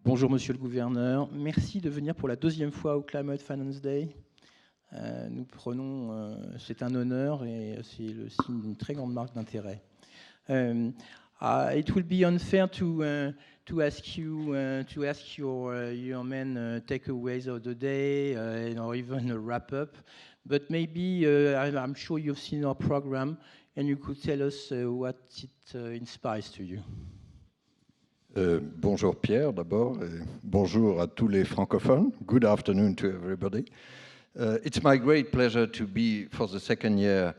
Bonjour Monsieur le Gouverneur, merci de venir pour la deuxième fois au Climate Finance Day. Nous prenons, c'est un honneur et c'est le signe d'une très grande marque d'intérêt. It will be unfair to ask you to ask your main takeaways of the day or even a wrap up, but maybe I'm sure you've seen our program and you could tell us what it inspires to you. Bonjour Pierre d'abord, et bonjour à tous les francophones. Good afternoon to everybody. It's my great pleasure to be for the second year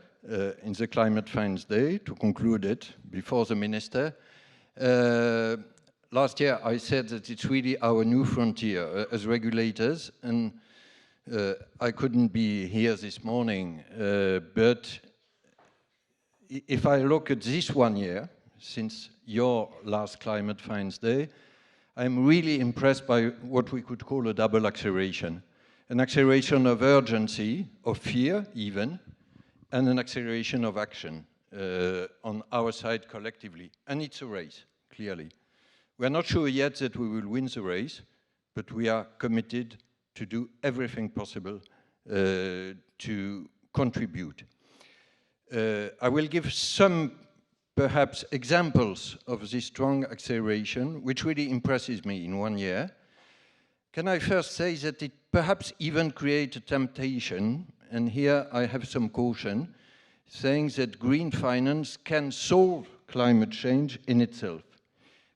in the Climate Finance Day, to conclude it before the Minister. Last year I said that it's really our new frontier as regulators, and I couldn't be here this morning, but if I look at this 1 year, since your last Climate Finance Day, I'm really impressed by what we could call a double acceleration. An acceleration of urgency, of fear even, and an acceleration of action on our side collectively. And it's a race, clearly. We're not sure yet that we will win the race, but we are committed to do everything possible to contribute. I will give some perhaps examples of this strong acceleration, which really impresses me in 1 year. Can I first say that it perhaps even creates a temptation, and here I have some caution, saying that green finance can solve climate change in itself.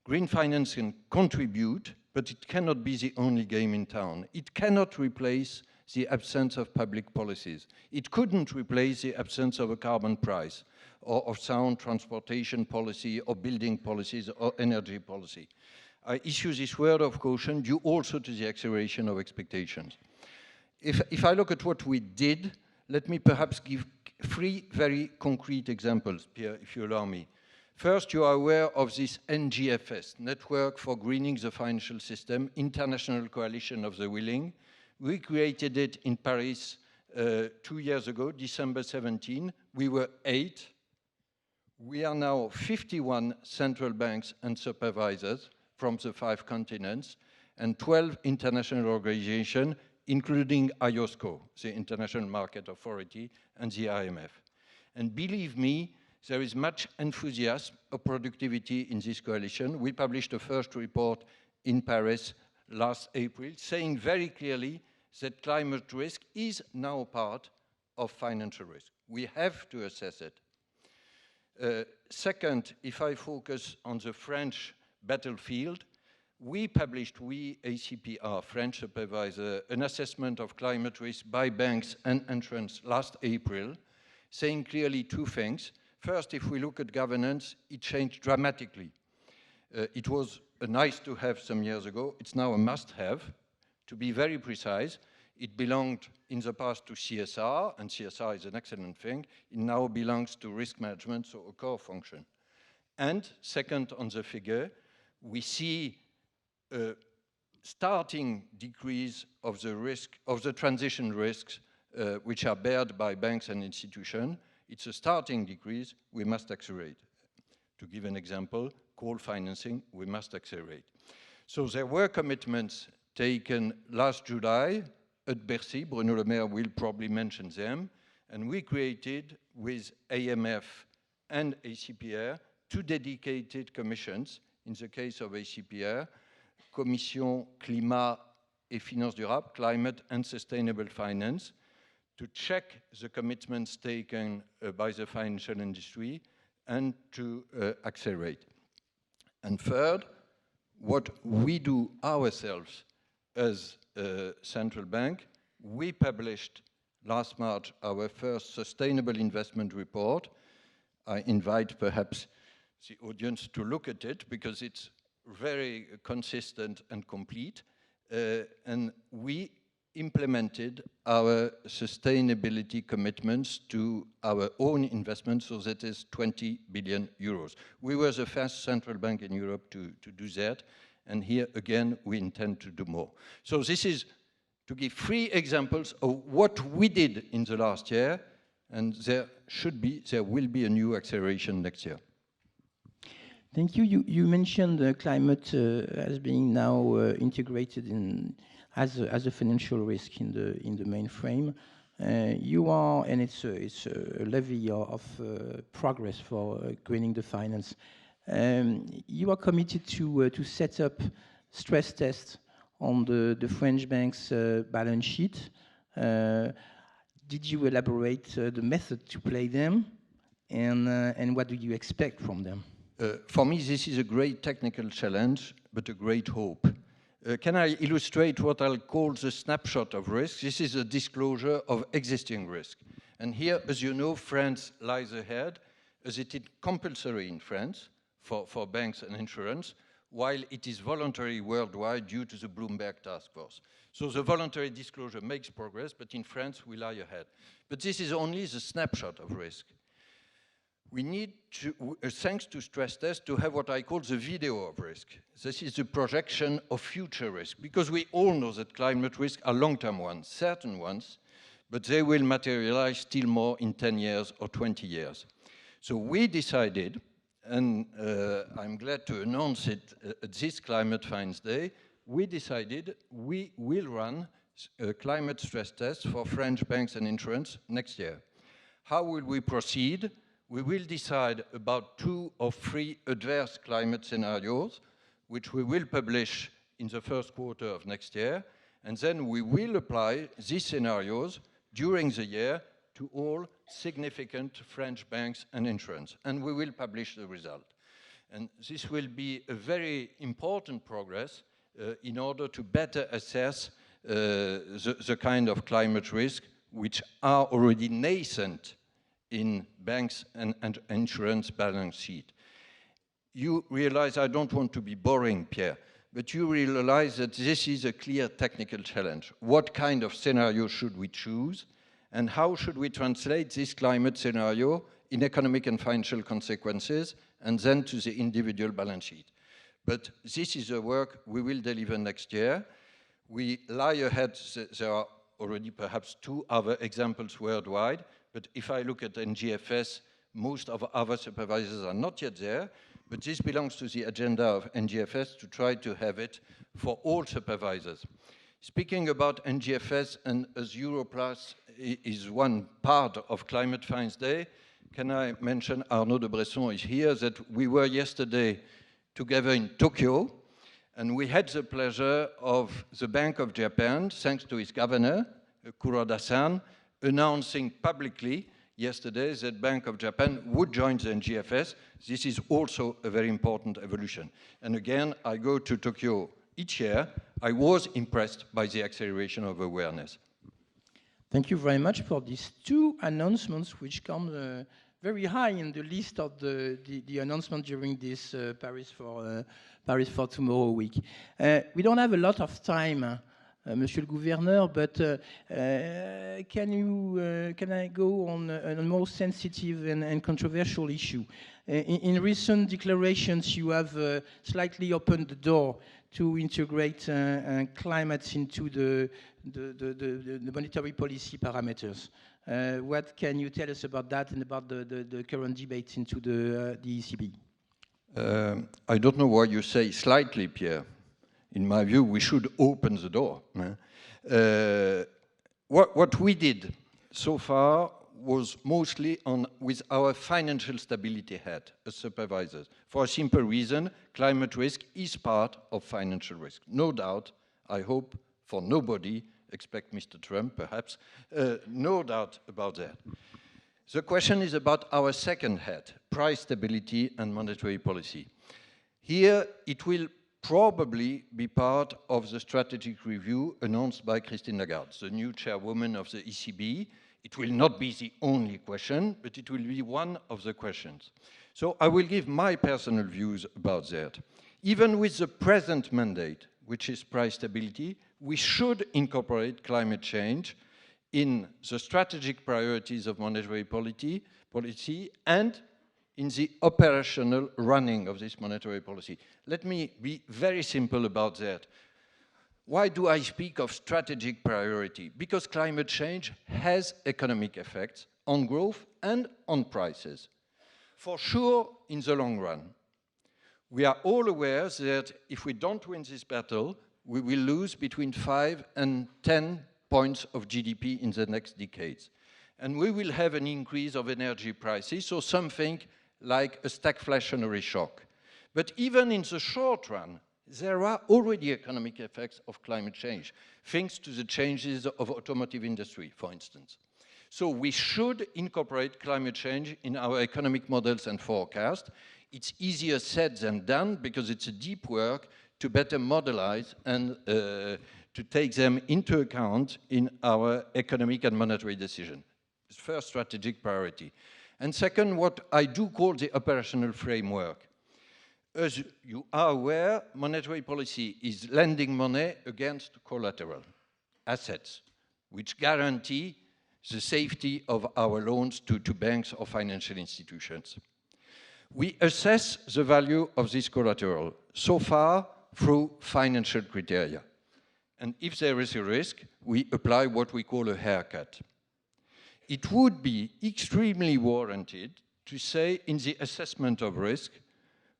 Green finance can contribute, but it cannot be the only game in town. It cannot replace the absence of public policies. It couldn't replace the absence of a carbon price, or of sound transportation policy, or building policies, or energy policy. I issue this word of caution due also to the acceleration of expectations. If I look at what we did, let me perhaps give 3 very concrete examples, Pierre, if you allow me. First, you are aware of this NGFS, Network for Greening the Financial System, International Coalition of the Willing. We created it in Paris 2 years ago, December 17. We were 8. We are now 51 central banks and supervisors from the 5 continents, and 12 international organizations, including IOSCO, the International Market Authority, and the IMF. And believe me, there is much enthusiasm of productivity in this coalition. We published a first report in Paris last April, saying very clearly that climate risk is now part of financial risk. We have to assess it. Second, if I focus on the French battlefield, we published, ACPR, French supervisor, an assessment of climate risk by banks and insurance last April, saying clearly 2 things. First, if we look at governance, it changed dramatically. It was a nice to have some years ago. It's now a must have. To be very precise, it belonged in the past to CSR, and CSR is an excellent thing. It now belongs to risk management, so a core function. And second, on the figure, we see a starting decrease of the risk, of the transition risks, which are bared by banks and institutions. It's a starting decrease. We must accelerate. To give an example, coal financing, we must accelerate. So there were commitments taken last July at Bercy. Bruno Le Maire will probably mention them. And we created, with AMF and ACPR, 2 dedicated commissions. In the case of ACPR, Commission Climat et Finances Durables, Climate and Sustainable Finance, to check the commitments taken by the financial industry and to accelerate. And third, what we do ourselves as a central bank, we published last March our first sustainable investment report. I invite perhaps the audience to look at it because it's very consistent and complete. And we implemented our sustainability commitments to our own investments, so that is 20 billion euros. We were the first central bank in Europe to do that, and here again we intend to do more. So this is to give 3 examples of what we did in the last year, and there will be a new acceleration next year. Thank you. You mentioned climate as being now integrated in as a financial risk in the mainframe. You are, and it's a levy of progress for greening the finance. You are committed to set up stress tests on the French bank's balance sheet. Did you elaborate the method to play them, and what do you expect from them? For me, this is a great technical challenge, but a great hope. Can I illustrate what I'll call the snapshot of risk? This is a disclosure of existing risk. And here, as you know, France lies ahead, as it is compulsory in France for banks and insurance, while it is voluntary worldwide due to the Bloomberg Task Force. So the voluntary disclosure makes progress, but in France, we lie ahead. But this is only the snapshot of risk. We need to, thanks to stress tests, to have what I call the video of risk. This is the projection of future risk, because we all know that climate risks are long-term ones, certain ones, but they will materialize still more in 10 years or 20 years. So we decided, and I'm glad to announce it at this Climate Finance Day, we decided we will run climate stress tests for French banks and insurance next year. How will we proceed? We will decide about 2 or 3 adverse climate scenarios, which we will publish in the first quarter of next year, and then we will apply these scenarios during the year to all significant French banks and insurance, and we will publish the result. And this will be a very important progress in order to better assess the kind of climate risk which are already nascent in banks and insurance balance sheet. You realize, I don't want to be boring, Pierre, but you realize that this is a clear technical challenge. What kind of scenario should we choose? And how should we translate this climate scenario in economic and financial consequences, and then to the individual balance sheet? But this is a work we will deliver next year. We lie ahead. There are already perhaps 2 other examples worldwide, but if I look at NGFS, most of other supervisors are not yet there, but this belongs to the agenda of NGFS to try to have it for all supervisors. Speaking about NGFS, and as Europlus is one part of Climate Finance Day, can I mention Arnaud de Bresson is here, that we were yesterday together in Tokyo, and we had the pleasure of the Bank of Japan, thanks to its governor, Kuroda-san, announcing publicly yesterday that Bank of Japan would join the NGFS. This is also a very important evolution. And again, I go to Tokyo each year. I was impressed by the acceleration of awareness. Thank you very much for these 2 announcements, which come very high in the list of the announcement during this Paris for Tomorrow week. We don't have a lot of time, Monsieur le Gouverneur, but can I go on a more sensitive and controversial issue? In recent declarations, you have slightly opened the door to integrate climate into the monetary policy parameters. What can you tell us about that and about the current debate into the ECB? I don't know why you say slightly, Pierre. In my view, we should open the door. What we did so far was mostly with our financial stability head as supervisors. For a simple reason, climate risk is part of financial risk. No doubt, I hope, for nobody, except Mr. Trump perhaps, no doubt about that. The question is about our second head, price stability and monetary policy. Here, it will probably be part of the strategic review announced by Christine Lagarde, the new chairwoman of the ECB. It will not be the only question, but it will be one of the questions. So I will give my personal views about that. Even with the present mandate, which is price stability, we should incorporate climate change in the strategic priorities of monetary policy and in the operational running of this monetary policy. Let me be very simple about that. Why do I speak of strategic priority? Because climate change has economic effects on growth and on prices. For sure, in the long run. We are all aware that if we don't win this battle, we will lose between 5 and 10 points of GDP in the next decades. And we will have an increase of energy prices, so something like a stagflationary shock. But even in the short run, there are already economic effects of climate change, thanks to the changes of automotive industry, for instance. So we should incorporate climate change in our economic models and forecasts. It's easier said than done because it's a deep work to better modelize and to take them into account in our economic and monetary decision. First strategic priority. And second, what I do call the operational framework. As you are aware, monetary policy is lending money against collateral assets, which guarantee the safety of our loans to banks or financial institutions. We assess the value of this collateral so far through financial criteria. And if there is a risk, we apply what we call a haircut. It would be extremely warranted to say in the assessment of risk,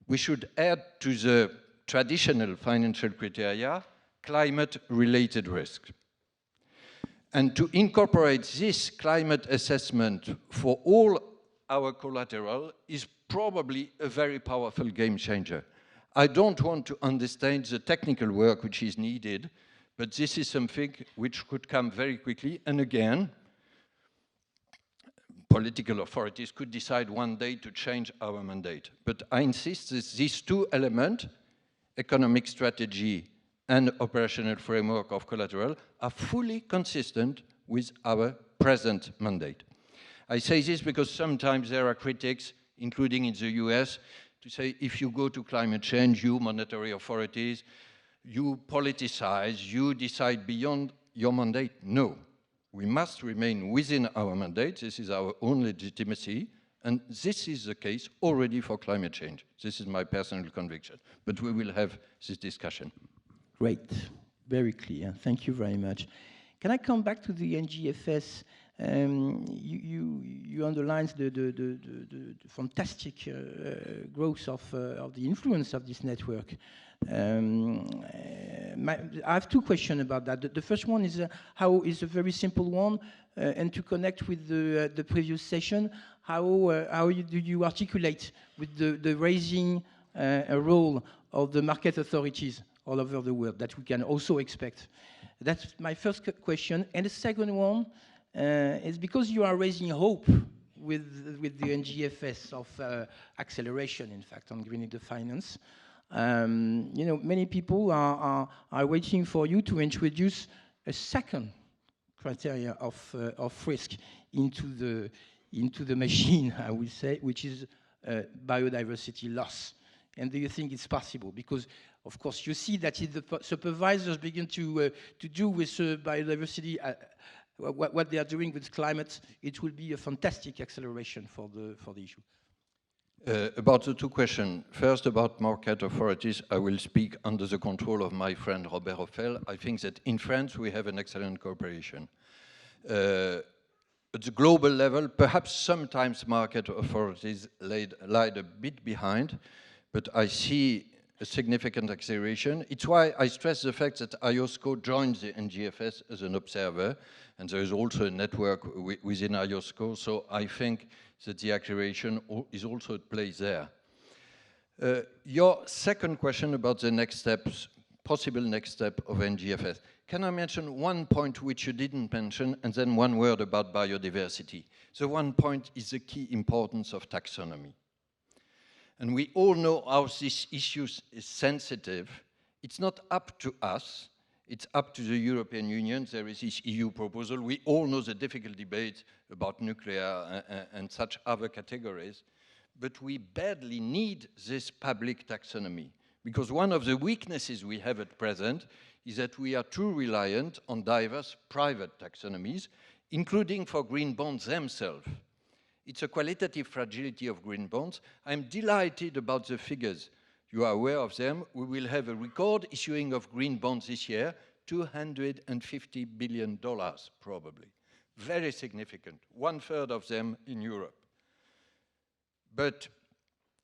we should add to the traditional financial criteria climate-related risk. And to incorporate this climate assessment for all our collateral is probably a very powerful game changer. I don't want to understand the technical work which is needed, but this is something which could come very quickly. And again, political authorities could decide one day to change our mandate. But I insist that these two elements, economic strategy and operational framework of collateral, are fully consistent with our present mandate. I say this because sometimes there are critics, including in the US, to say if you go to climate change, you monetary authorities, you politicize, you decide beyond your mandate. No, we must remain within our mandate. This is our own legitimacy. And this is the case already for climate change. This is my personal conviction. But we will have this discussion. Great, very clear. Thank you very much. Can I come back to the NGFS? You underlined the fantastic growth of the influence of this network. I have two questions about that. The first one is a very simple one, and to connect with the previous session, how do you articulate with the raising role of the market authorities all over the world that we can also expect? That's my first question. And the second one is because you are raising hope with the NGFS of acceleration, in fact, on greening the finance. You know, many people are waiting for you to introduce a second criteria of risk into the machine, I would say, which is biodiversity loss. And do you think it's possible? Because, of course, you see that if the supervisors begin to do with biodiversity what they are doing with climate, it will be a fantastic acceleration for the issue. About the two questions. First, about market authorities, I will speak under the control of my friend Robert Offel. I think that in France we have an excellent cooperation. At the global level, perhaps sometimes market authorities lied a bit behind, but I see a significant acceleration. It's why I stress the fact that IOSCO joined the NGFS as an observer, and there is also a network within IOSCO, so I think that the acceleration is also at play there. Your second question about the next steps, possible next step of NGFS. Can I mention one point which you didn't mention, and then one word about biodiversity? The one point is the key importance of taxonomy. And we all know how this issue is sensitive. It's not up to us. It's up to the European Union. There is this EU proposal. We all know the difficult debate about nuclear and such other categories. But we badly need this public taxonomy, because one of the weaknesses we have at present is that we are too reliant on diverse private taxonomies, including for green bonds themselves. It's a qualitative fragility of green bonds. I'm delighted about the figures. You are aware of them. We will have a record issuing of green bonds this year, $250 billion probably. Very significant, 1/3 of them in Europe. But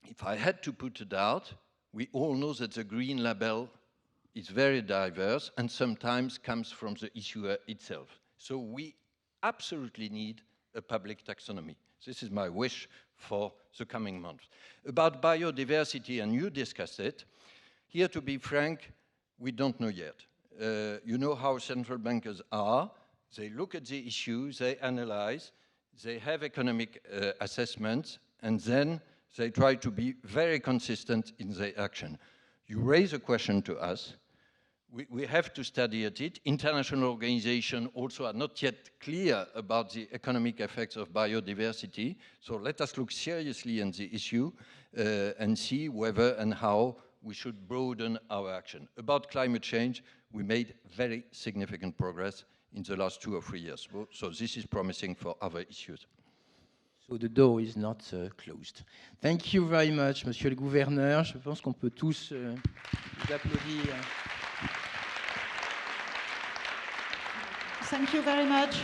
if I had to put it out, We all know that the green label is very diverse and sometimes comes from the issuer itself. So we absolutely need a public taxonomy. This is my wish for the coming months. About biodiversity, and you discussed it, here, to be frank, we don't know yet. You know how central bankers are. They look at the issue, they analyze, they have economic assessments, and then they try to be very consistent in their action. You raise a question to us. We have to study it. International organizations also are not yet clear about the economic effects of biodiversity. So let us look seriously on the issue and see whether and how we should broaden our action. About climate change, we made very significant progress in the last 2 or 3 years. So this is promising for other issues. So the door is not closed. Thank you very much, Monsieur le Gouverneur. Je pense qu'on peut tous vous applaudir. Thank you very much.